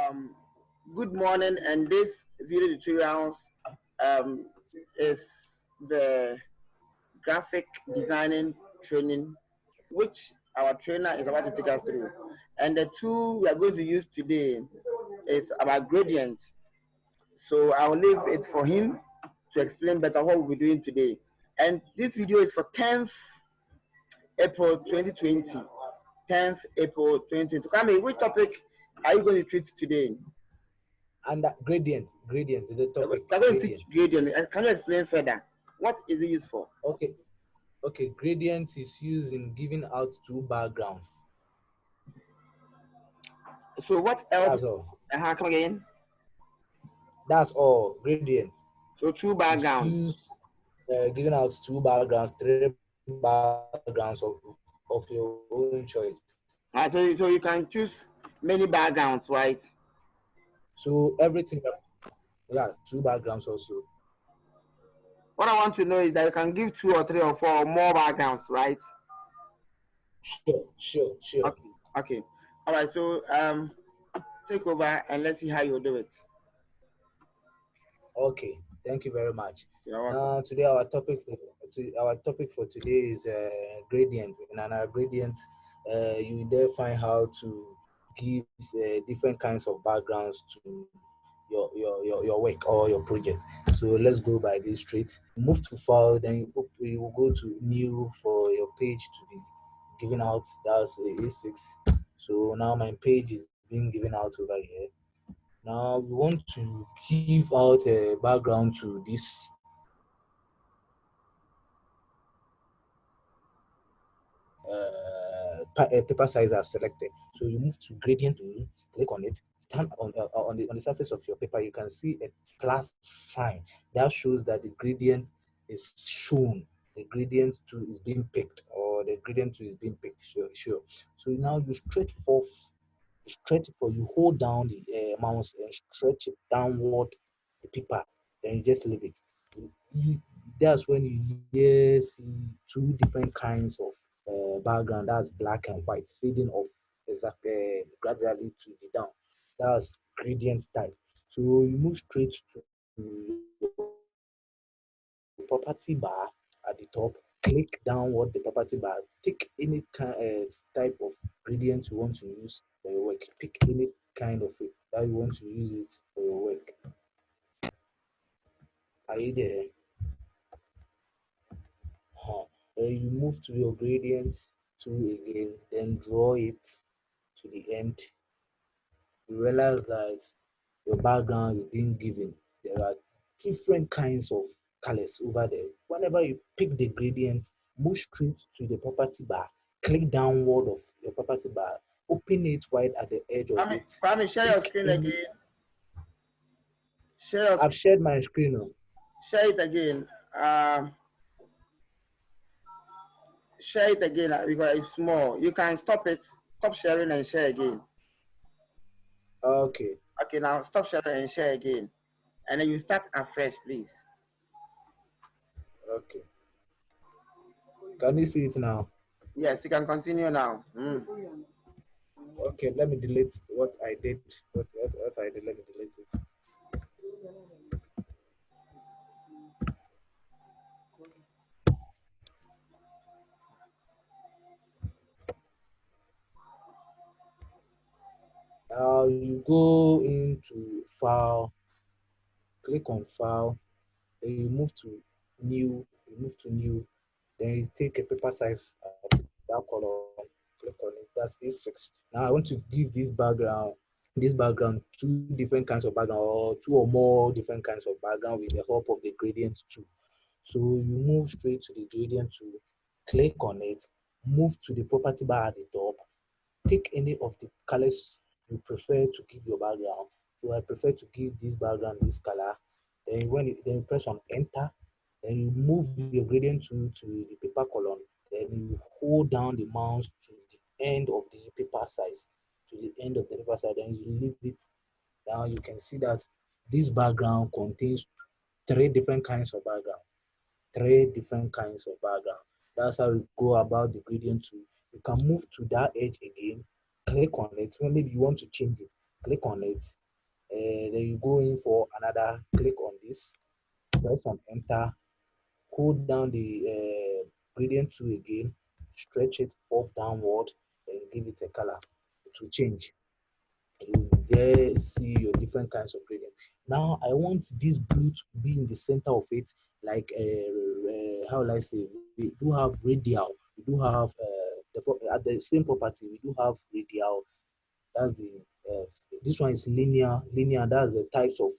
Um, Good morning, and this video tutorials um, is the graphic designing training, which our trainer is about to take us through. And the tool we are going to use today is about gradient. So I will leave it for him to explain better what we'll be doing today. And this video is for 10th April 2020. 10th April 2020. Kwame, which topic are you going to treat today? And gradient is the topic. We're going to teach gradient. Can you explain further? What is it used for? Okay. Gradient is used in giving out two backgrounds. So what else? That's all. Come again. That's all. Gradient. So two backgrounds. Use giving out two backgrounds, three backgrounds of your own choice. So you can choose many backgrounds, right? So everything, two backgrounds also. What I want to know is that you can give 2 or 3 or 4 or more backgrounds, right? Sure. Okay. All right. So take over and let's see how you do it. Okay. Thank you very much. Now today our topic for today is gradient. In our gradient, you there find how to give different kinds of backgrounds to your work or your project. So let's go by this straight. Move to file, then you will go to new for your page to be given out. That's A6. So now my page is being given out over here. Now we want to give out a background to this paper size I've selected. So you move to gradient tool, click on it, stand on the surface of your paper. You can see a plus sign that shows that the gradient is shown. The gradient tool is being picked, or the gradient tool is being picked. Sure. So now you stretch you hold down the mouse and stretch it downward the paper, then you just leave it. That's when you see two different kinds of background. That's black and white, fading off gradually to the down. That's gradient type. So you move straight to your property bar at the top, click downward the property bar, pick any type of gradient you want to use for your work. Pick any kind of it that you want to use it for your work. Are you there? Then you move to your gradient tool again, then draw it to the end. You realize that your background is being given. There are different kinds of colors over there. Whenever you pick the gradient, move straight to the property bar, click downward of your property bar, open it wide at the edge of it. Kwame, share your screen again. I've shared my screen now. Share it again. Share it again because it's small. You can stop it, stop sharing and share again. Okay, now stop sharing and share again. And then you start afresh, please. Okay. Can you see it now? Yes, you can continue now. Okay, let me delete what I did. What I did, let me delete it. Now you go into file, click on file, then you move to new, then you take a paper size at that color, click on it, that's A6. Now I want to give this background two different kinds of background, or two or more different kinds of background with the help of the gradient tool. So you move straight to the gradient tool, click on it, move to the property bar at the top, take any of the colors you prefer to give your background. So I prefer to give this background this color. Then then you press on enter, then you move your gradient tool to the paper column, then you hold down the mouse to the end of the paper size, then you leave it. Now you can see that this background contains three different kinds of background. That's how you go about the gradient tool. You can move to that edge again, click on it. When maybe you want to change it, click on it, Then you go in for another, click on this, press on enter, hold down the gradient tool again, stretch it up downward, and give it a color. It will change. You there see your different kinds of gradient. Now I want this blue to be in the center of it, like how will I say? We do have radial. We do have at the same property. We do have radial. That's the uh, this one is linear. Linear. That's the types of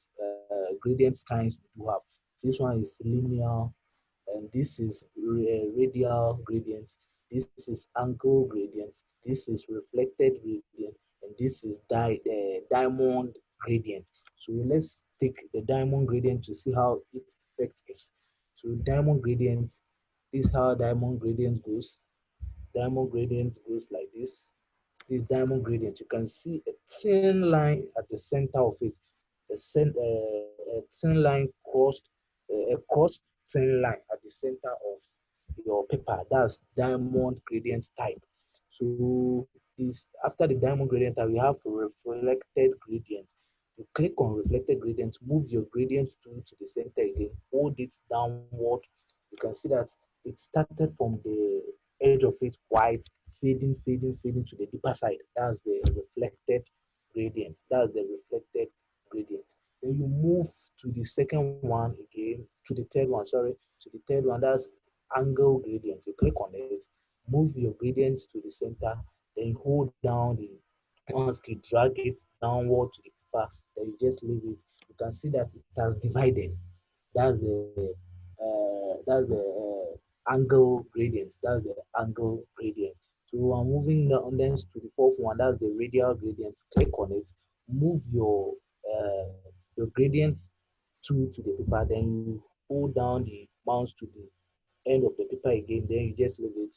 gradients kinds we do have. This one is linear, and this is radial gradient, this is angle gradient, this is reflected gradient, and this is diamond gradient. So let's take the diamond gradient to see how its effect is. So diamond gradient, this is how diamond gradient goes. Diamond gradient goes like this diamond gradient, you can see a thin line at the center of it, a thin line a cross thin line at the center of your paper. That's diamond gradient type. So this after the diamond gradient type, we have reflected gradient. You click on reflected gradient, move your gradient tool to the center again, hold it downward. You can see that it started from the edge of it white, fading to the deeper side. That's the reflected gradient. That's the reflected gradient. Then you move to the second one again, to the third one, sorry, to the third one. That's angle gradient. You click on it, move your gradient to the center, then you hold down the mouse key, drag it downward to the paper, then you just leave it. You can see that it has divided. That's the angle gradient. That's the angle gradient. So I'm moving on then to the fourth one. That's the radial gradient. Click on it. Move your gradient to the paper. Then you hold down the mouse to the end of the paper again. Then you just leave it.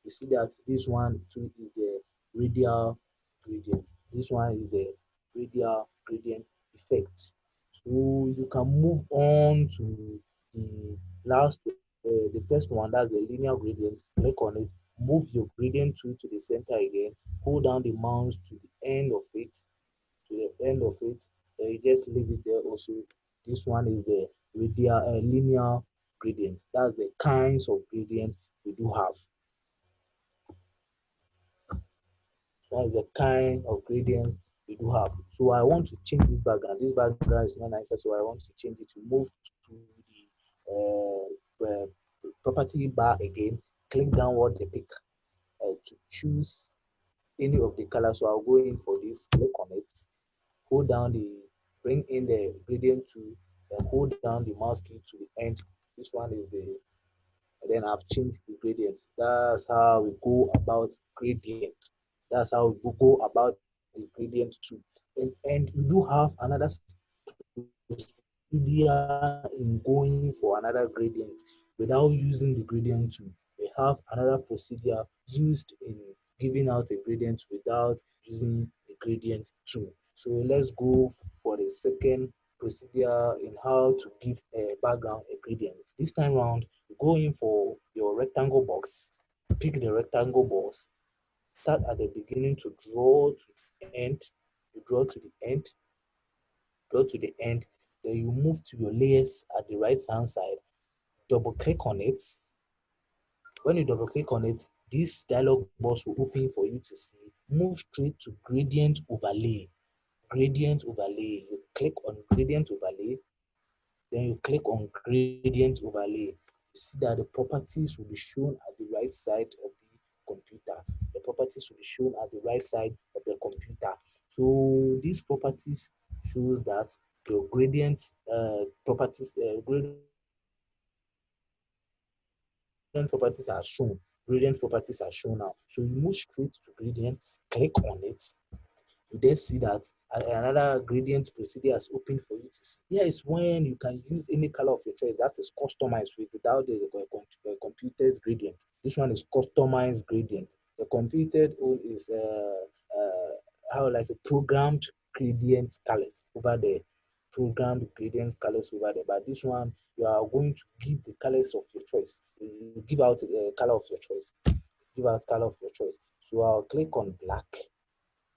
You see that this one too is the radial gradient. This one is the radial gradient effect. So you can move on to the the first one, that's the linear gradient. Click on it, move your gradient tool to the center again, hold down the mouse to the end of it, then you just leave it there also. This one is the linear gradient. That's the kinds of gradient we do have. That's the kind of gradient we do have. So I want to change this background. This background is not nicer, so I want to change it to move to the property bar again. Click downward the pick to choose any of the colors. So I'll go in for this. Click on it. Hold down bring in the gradient tool, then hold down the mouse key to the end. This one is and then I've changed the gradient. That's how we go about gradient. That's how we go about the gradient too. And we do have another procedure in going for another gradient without using the gradient tool. We have another procedure used in giving out a gradient without using the gradient tool. So let's go for the second procedure in how to give a background a gradient. This time round, you go in for your rectangle box, pick the rectangle box, start at the beginning to draw to the end, you draw to the end, then you move to your layers at the right hand side, double click on it. When you double click on it, this dialog box will open for you to see. Move straight to gradient overlay. Gradient overlay. You click on gradient overlay, then you click on gradient overlay. You see that the properties will be shown at the right side of the computer. The properties will be shown at the right side of the computer. So these properties shows that your gradient properties are shown. Gradient properties are shown now. So you move straight to gradient, click on it, you then see that another gradient procedure has opened for you to see. Here is when you can use any color of your choice that is customized without the computer's gradient. This one is customized gradient. The computer own is how like a programmed gradient colors over there. Programmed gradient colors over there. But this one, you are going to give the colors of your choice. You give out a color of your choice. Give out color of your choice. So I'll click on black.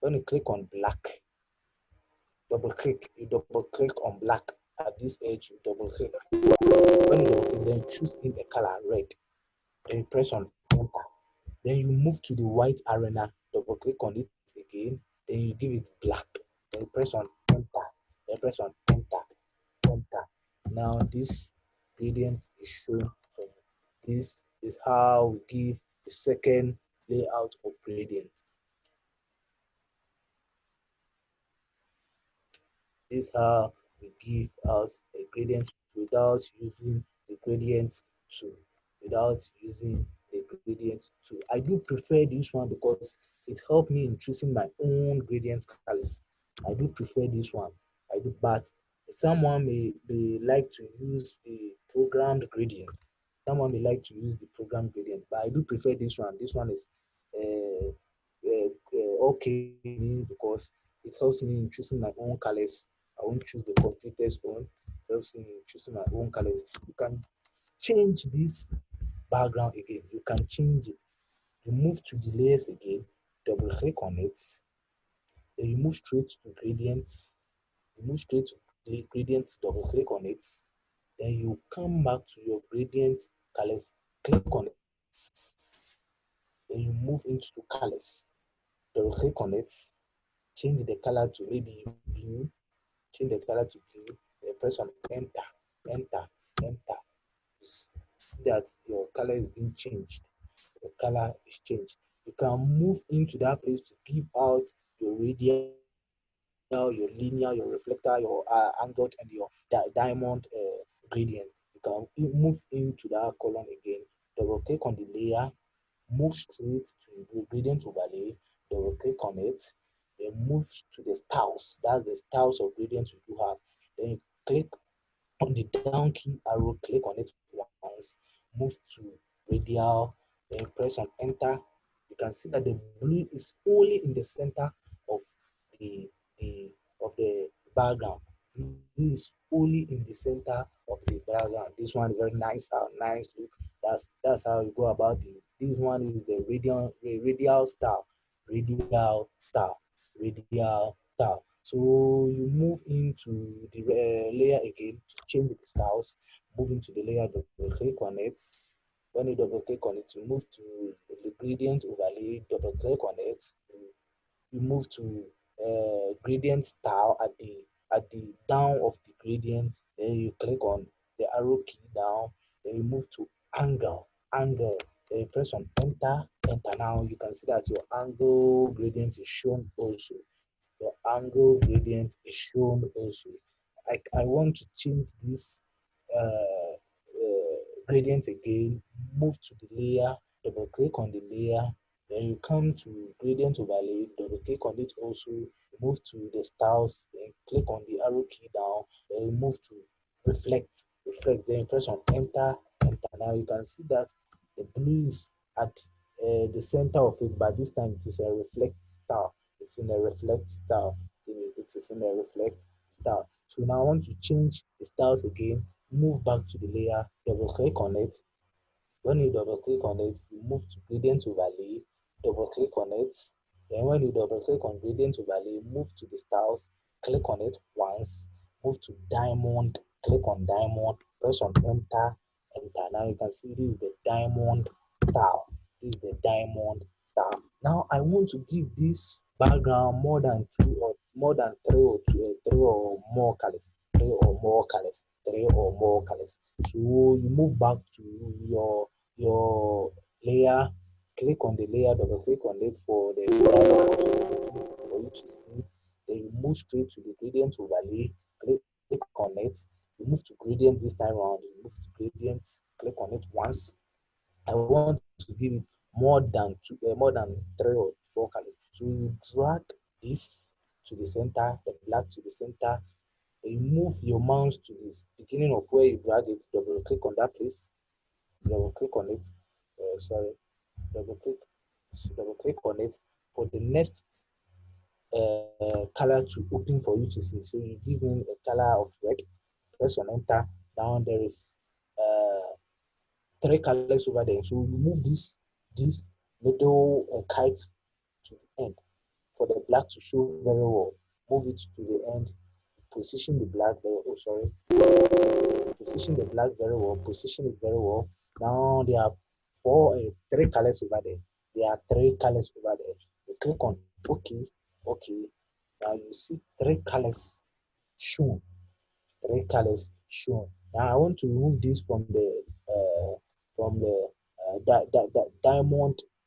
When you click on black, double click on black at this edge, you double click. When you double click, then you choose in a color red. Then you press on enter. Then you move to the white arena, double click on it again, then you give it black. Then you press on enter. Then press on enter. Enter. Now this gradient is shown for you. This is how we give the second layout of gradient. This is how we give out a gradient without using the gradient tool. Without using the gradient tool. I do prefer this one because it helped me in choosing my own gradient colors. I do prefer this one. I do, but someone may like to use the programmed gradient. Someone may like to use the programmed gradient, but I do prefer this one. This one is okay with me because it helps me in choosing my own colors. I won't choose the computer's own. It helps me in choosing my own colors. You can change this background again. You can change it. You move to the layers again, double click on it, then you move straight to gradient. You move straight to the gradient, double click on it, then you come back to your gradient colors, click on it, then you move into colors, double click on it, change the color to maybe blue, change the color to blue, then press on enter, enter, enter. You see that your color is being changed. Your color is changed. You can move into that place to give out your radial, your linear, your reflector, your angled, and your diamond gradient. You can move into that column again. Double click on the layer, move straight to the gradient overlay, double click on it, then move to the styles. That's the styles of gradients we do have. Then you click on the down key arrow, click on it once, move to radial, then press on enter. You can see that the blue is only in the center of the the the background. Blue is only in the center of the background. This one is very nice, nice look. That's how you go about it. This one is the radial style, radial style, radial style. So you move into the layer again to change the styles. Move into the layer, double click on it. When you double click on it, you move to the gradient overlay, double click on it. You move to gradient style at the down of the gradient. Then you click on the arrow key down. Then you move to angle. Then you press on enter, enter. Now you can see that your angle gradient is shown also. Your angle gradient is shown also. I want to change this gradient again, move to the layer, double click on the layer, then you come to gradient overlay, double click on it also, move to the styles, then click on the arrow key down, then you move to reflect, then you press on enter, enter. Now you can see that the blue is at the center of it, but this time it is a reflect style. It's in a reflect style. It is in a reflect style. So now I want to change the styles again, move back to the layer, double click on it. When you double click on it, you move to gradient overlay, double click on it. Then when you double click on gradient overlay, move to the styles, click on it once, move to diamond, click on diamond, press on enter, enter. Now you can see this is the diamond style. This is the diamond style. Now I want to give this background more than two or more than three or more colors, three or more colors, three or more colors. So you move back to your layer, click on the layer, double click on it for the for you to see. Then you move straight to the gradient overlay, click on it. You move to gradient this time around. You move to gradient, click on it once. I want to give it more than three or four colors. So you drag this to the center, the black to the center. Then you move your mouse to the beginning of where you drag it. Double click on that place. Double click on it. Sorry, double click. Double click on it for the next color to open for you to see. So you give me a color of red. Press on enter. Now there is three colors over there. So you move this little kite to the end for the black to show very well. move it to the end, position the black very oh sorry, position the black very well, position it very well. Now there are three colors over there. There are three colors over there. You click on OK, OK. Now you see three colors shown, three colors shown. Now I want to remove this from the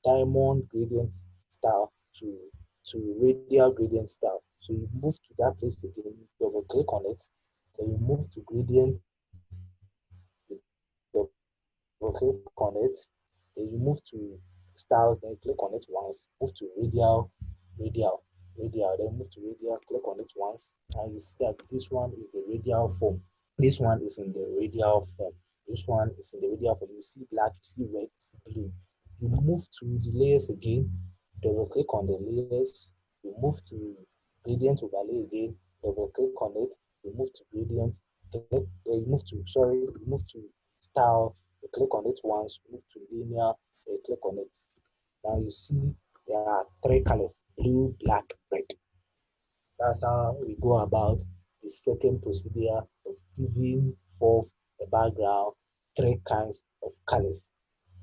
diamond gradient style to radial gradient style. So you move to that place again, double click on it, then you move to gradient, you double click on it, then you move to styles, then you click on it once, move to radial, then move to radial, click on it once, and you see that this one is the radial form. This one is in the radial form. This one is in the radial form. You see black, you see red, you see blue. You move to the layers again, double click on the layers. You move to gradient overlay again, double click on it. You move to gradient, click, you move to, sorry, you move to style, you click on it once, move to linear, you click on it. Now you see there are three colors, blue, black, red. That's how we go about the second procedure of giving forth a background, three kinds of colors,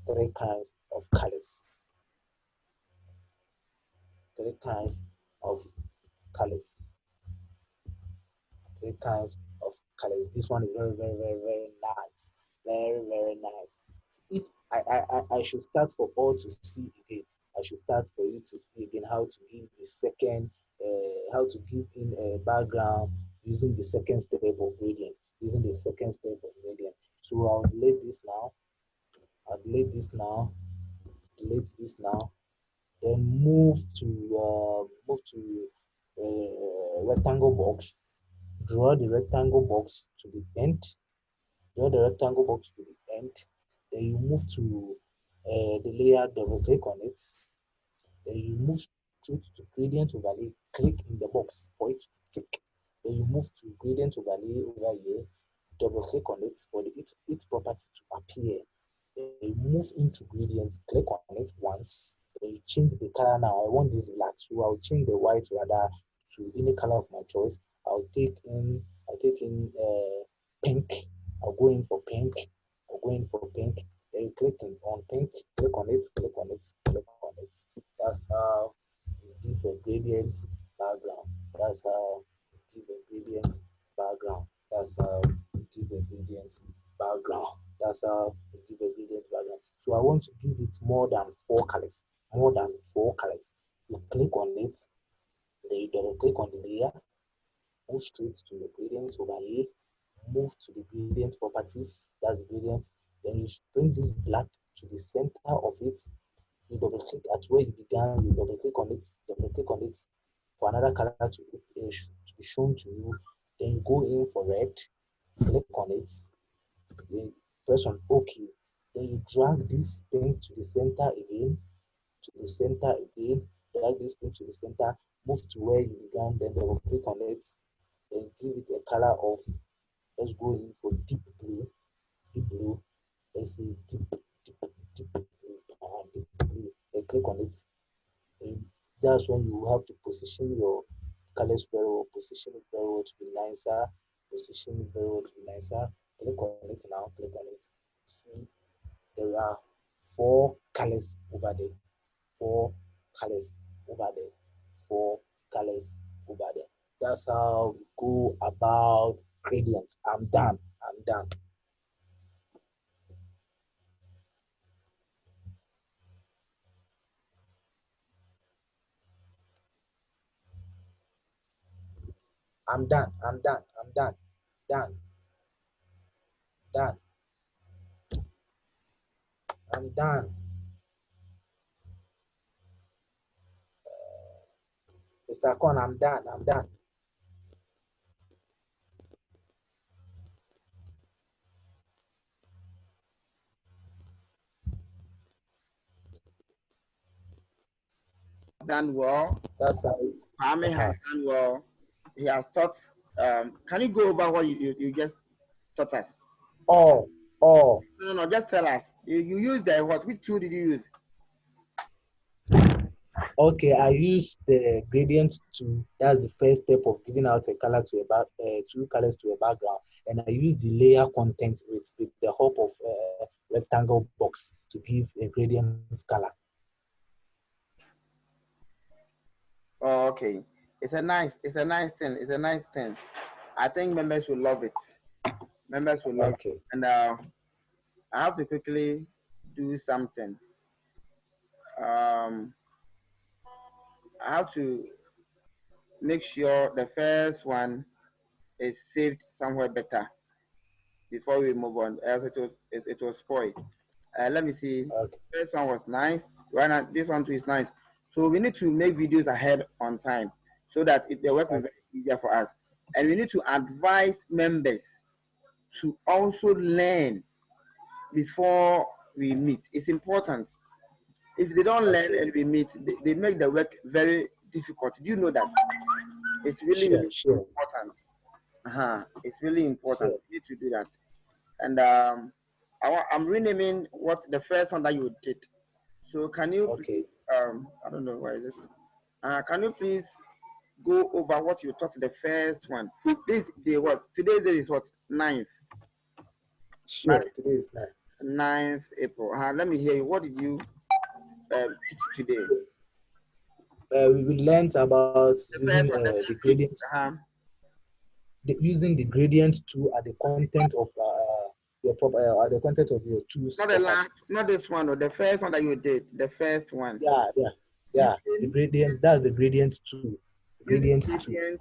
three kinds of colors, three kinds of colors, three kinds of colors. This one is very, very, very, very nice. Very, very nice. If I should start for all to see again, I should start for you to see again how to give the second, how to give in a background using the second step of gradient, using the second step of gradient. So I'll delete this now. I'll delete this now. Delete this now. Then move to rectangle box. Draw the rectangle box to the end. Draw the rectangle box to the end. Then you move to the layer, double click on it. Then you move straight to gradient overlay, click in the box for it to stick. Then you move to gradient overlay over here, double click on it for its property to appear. Then you move into gradient, click on it once. Then you change the color now. I want this black, so I'll change the white rather to any color of my choice. I'll take in pink. I'll go in for pink. I'll go in for pink. Then you click on pink, click on it, click on it, click on it. That's how you give a gradient background. That's how you give a gradient background. That's how you give a gradient background. That's how you give a gradient background. So I want to give it more than four colors. More than four colors. You click on it, then you double click on the layer, move straight to the gradient overlay, move to the gradient properties, that's the gradient, then you bring this black to the center of it, you double click at where you began, you double click on it, double click on it for another color to be shown to you, then you go in for red, click on it, then press on OK, then you drag this pink to the center again, to the center again, drag this pink to the center, move to where you began, then double click on it, then give it a color of, let's go in for deep blue, let's see deep blue, deep blue, then click on it, and that's when you have to position your colors very well, position it very well to be nicer, position it very well to be nicer, click on it now, click on it, see there are four colors over there, four colors over there, four colors over there. That's how we go about gradient. I'm done. I'm done. I'm done. I'm done. I'm done. Done. Done. I'm done. Mr. Con, I'm done. I'm done. Done well. That's how. Kwame has Uh-huh. done well. He has taught. Can you go over what you just taught us? Oh, oh. No, no, no. Just tell us. You used the what? Which tool did you use? Okay, I use the gradient tool. That's the first step of giving out a color to a two colors to a background, and I use the layer content with the help of rectangle box to give a gradient color. Oh, okay. It's a nice thing. It's a nice thing. I think members will love it. Members will love it. Okay, And I have to quickly do something. Um, I have to make sure the first one is saved somewhere better before we move on, else it will spoil. Let me see. okay, First one was nice. Right now, this one too is nice. So we need to make videos ahead on time so that the work will be okay, very easier for us. And we need to advise members to also learn before we meet. It's important. If they don't learn okay. and we meet, they make the work very difficult. Do you know that? It's really, Sure, really sure, important. It's really important. sure. You need to do that. And I'm renaming what the first one that you did. So can you please, Okay, I don't know, where is it? Can you please go over what you taught the first one? This day, what? Today's day is what? Ninth. That sure. Today is nice. is 9th April. Let me hear you. What did you teach today? We learned about The using first one, the the first day. gradient, Uh-huh. using the gradient tool at the content of your at the content of your tools Not the property. last, not this one, or the first one that you did. The first one. Yeah, yeah, yeah. The Using gradient, that's the gradient tool. using Gradient tool, gradient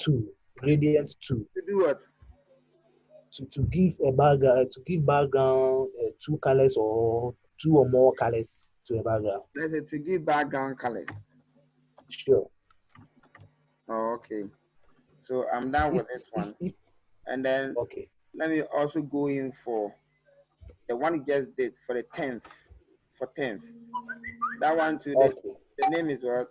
tool, gradient tool. to do what? To give a background, to give background two colors or two or more colors to a background. Let's say to give background colors. Sure. Oh, okay. So I'm done with this one. If And then okay, let me also go in for the one you just did for the 10th. For 10th. That one too, okay. the name is what?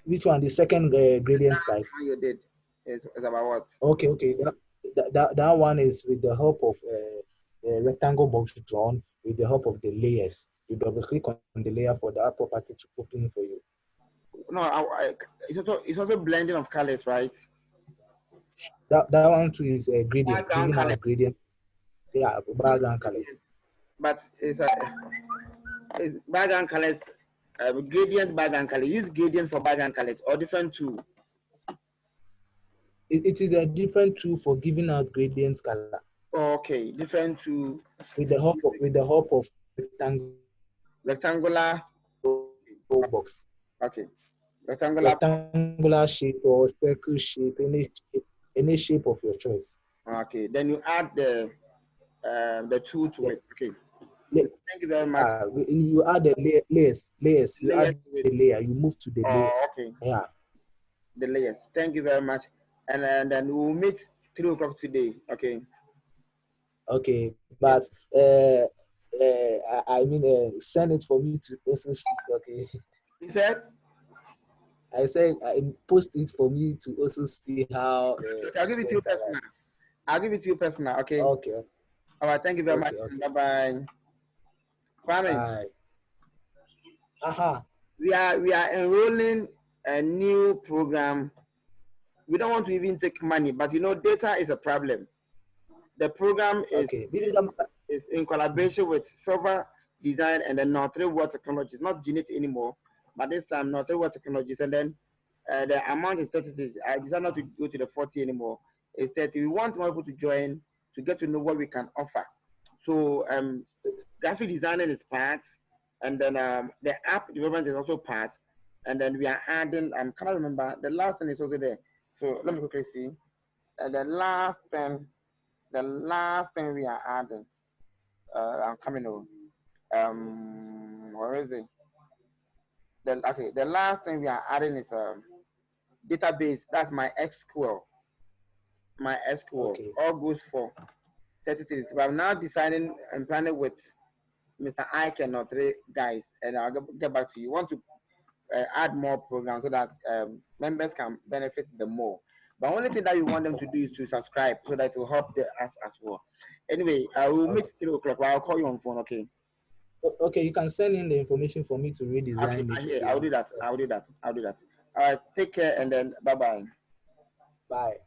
Which one? The second The gradient last style. one you did is about what? Okay, okay. That one is with the help of a rectangle box drawn with the help of the layers. You double click on the layer for that property to open for you. No, it's also blending of colors, right? That one too is a gradient, Background giving color. out gradient. Yeah, background colors. But it's background colors, gradient background color. Use gradient for background colors or different too. It is a different tool for giving out gradient color Okay, different to with the help of rectangle box. rectangular. Okay, rectangular. Rectangular shape or circle shape, any shape of your choice. Okay, then you add the tool Yeah. to it. Okay, La- thank you very much. you add the layers. You Layers add the to it. layer. You move to the layer. Oh, okay, Yeah. the layers. Thank you very much. And then we'll meet 3 o'clock today. Okay. Okay. Yeah. But I mean, send it for me to also see. Okay. You said. I said post it for me to also see how Okay, I'll it give it to you went along. personal. I'll give it to you personal. Okay. Okay. All right. Thank you very much. Okay. Okay. Bye bye. Kwame, Bye. Aha. we are enrolling a new program. We don't want to even take money, but data is a problem. The program Okay. is in collaboration with Silver Design and then Notre World Technologies, not Genit anymore, but this time Notre World Technologies. And then the amount is 36. I decided not to go to the 40 anymore. It's 30. We want more people to join to get to know what we can offer. So graphic designing is part, and then the app development is also part, and then we are adding. I cannot remember the last thing is also there. So let me quickly see. The last thing we are adding. I'm coming over. Where is it? The last thing we are adding is database. That's my SQL. My SQL. Okay. All goes for 30 cities. But I'm now deciding and planning with Mr. Ike and Notre guys, and I'll get back to you. Want to add more programs so that members can benefit the more. But only thing that you want them to do is to subscribe so that it will help us as well. Anyway, I will meet Okay. 3 o'clock. I'll call you on phone. Okay. Okay, you can send in the information for me to Okay, redesign it here, again. I'll do that. I'll do that. I'll do that. All right, take care and then bye bye. Bye.